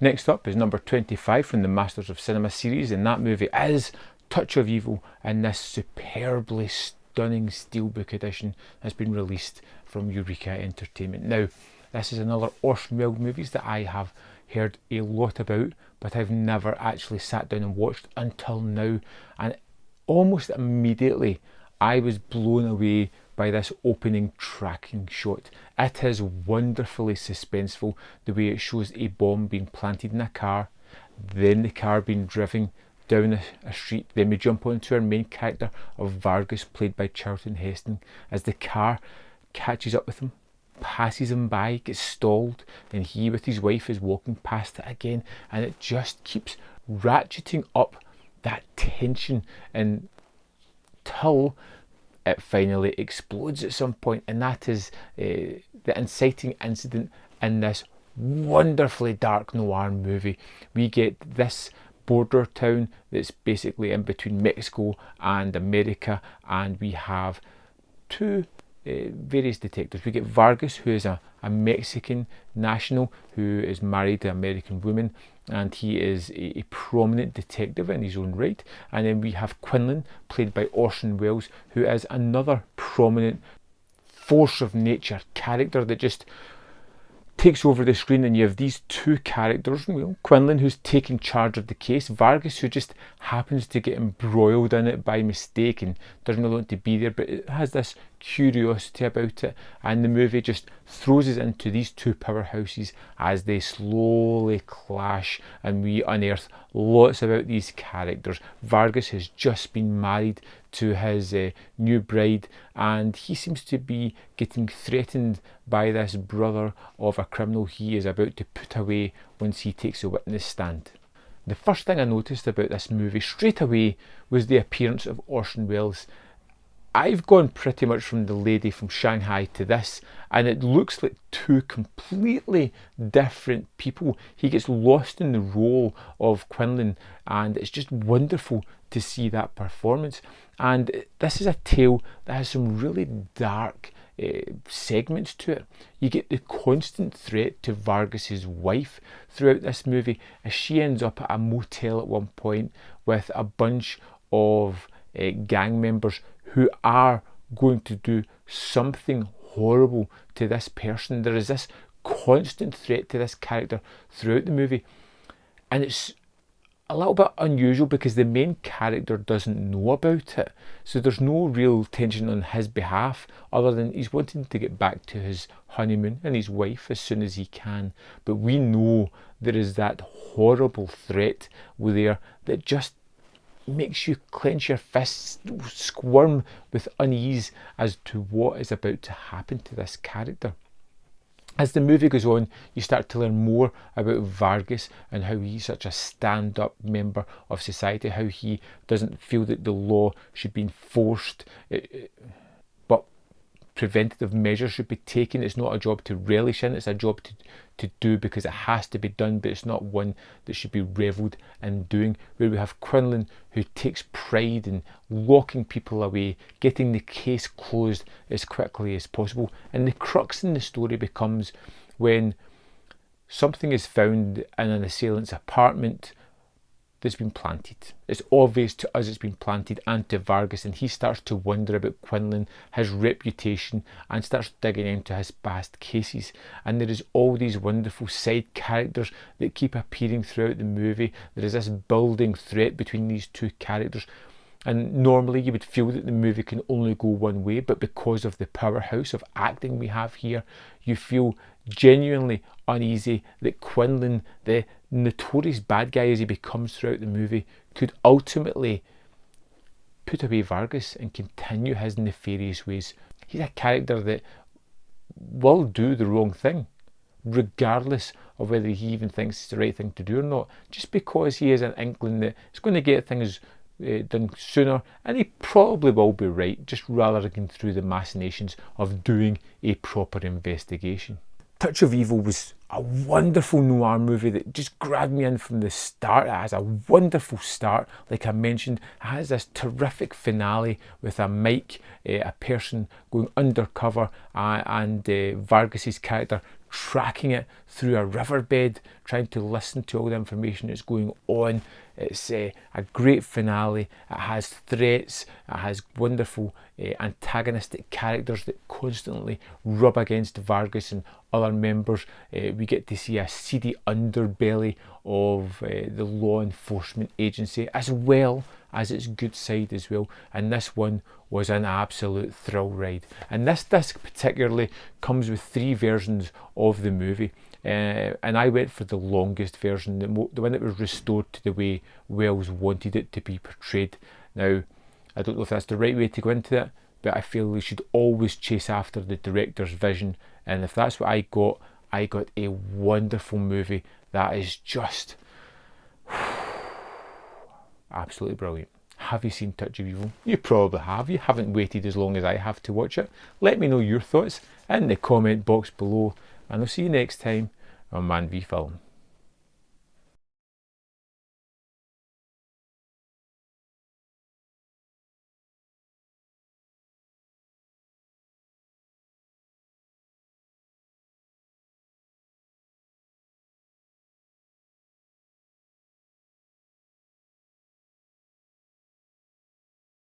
Next up is number 25 from the Masters of Cinema series, and that movie is Touch of Evil, in this superbly stunning steelbook edition has been released from Eureka Entertainment. Now, this is another Orson Welles movie that I have heard a lot about, but I've never actually sat down and watched until now, and almost immediately I was blown away by this opening tracking shot. It is wonderfully suspenseful, the way it shows a bomb being planted in a car, then the car being driven down a street, then we jump onto our main character of Vargas, played by Charlton Heston, as the car catches up with him, passes him by, gets stalled, and he with his wife is walking past it again, and it just keeps ratcheting up that tension until it finally explodes at some point, and that is the inciting incident in this wonderfully dark noir movie. We get this border town that's basically in between Mexico and America, and we have two various detectives. We get Vargas, who is a Mexican national who is married to an American woman, and he is a prominent detective in his own right. And then we have Quinlan, played by Orson Welles, who is another prominent force of nature character that just takes over the screen, and you have these two characters, Quinlan, who's taking charge of the case, Vargas, who just happens to get embroiled in it by mistake and doesn't really want to be there, but it has this curiosity about it, and the movie just throws us into these two powerhouses as they slowly clash, and we unearth lots about these characters. Vargas has just been married to his new bride, and he seems to be getting threatened by this brother of a criminal he is about to put away once he takes a witness stand. The first thing I noticed about this movie straight away was the appearance of Orson Welles. I've gone pretty much from The Lady from Shanghai to this, and it looks like two completely different people. He gets lost in the role of Quinlan, and it's just wonderful to see that performance. And this is a tale that has some really dark segments to it. You get the constant threat to Vargas's wife throughout this movie, as she ends up at a motel at one point with a bunch of gang members who are going to do something horrible to this person. There is this constant threat to this character throughout the movie, and it's a little bit unusual because the main character doesn't know about it, so there's no real tension on his behalf other than he's wanting to get back to his honeymoon and his wife as soon as he can. But we know there is that horrible threat there that just makes you clench your fists, squirm with unease as to what is about to happen to this character. As the movie goes on, you start to learn more about Vargas and how he's such a stand-up member of society, how he doesn't feel that the law should be enforced, but preventative measures should be taken. It's not a job to relish in, it's a job to do because it has to be done, but it's not one that should be revelled in doing. Where we have Quinlan, who takes pride in locking people away, getting the case closed as quickly as possible. And the crux in the story becomes when something is found in an assailant's apartment that's been planted. It's obvious to us it's been planted and to Vargas, and he starts to wonder about Quinlan, his reputation, and starts digging into his past cases. And there is all these wonderful side characters that keep appearing throughout the movie. There is this building threat between these two characters, and normally you would feel that the movie can only go one way, but because of the powerhouse of acting we have here, you feel genuinely uneasy that Quinlan, the notorious bad guy as he becomes throughout the movie, could ultimately put away Vargas and continue his nefarious ways. He's a character that will do the wrong thing, regardless of whether he even thinks it's the right thing to do or not, just because he has an inkling that it's going to get things done sooner, and he probably will be right, just rather than going through the machinations of doing a proper investigation. Touch of Evil was a wonderful noir movie that just grabbed me in from the start. It has a wonderful start, like I mentioned. It has this terrific finale with a Mike, a person going undercover, and Vargas's character tracking it through a riverbed, trying to listen to all the information that's going on. It's a great finale. It has threats. It has wonderful antagonistic characters that constantly rub against Vargas and other members. We get to see a seedy underbelly of the law enforcement agency, as well as its good side as well. And this one was an absolute thrill ride. And this disc particularly comes with 3 versions of the movie. And I went for the longest version, the one that was restored to the way Wells wanted it to be portrayed. Now, I don't know if that's the right way to go into it, but I feel we should always chase after the director's vision. And if that's what I got a wonderful movie that is just absolutely brilliant. Have you seen Touch of Evil? You probably have. You haven't waited as long as I have to watch it. Let me know your thoughts in the comment box below, and I'll see you next time on Man v Film.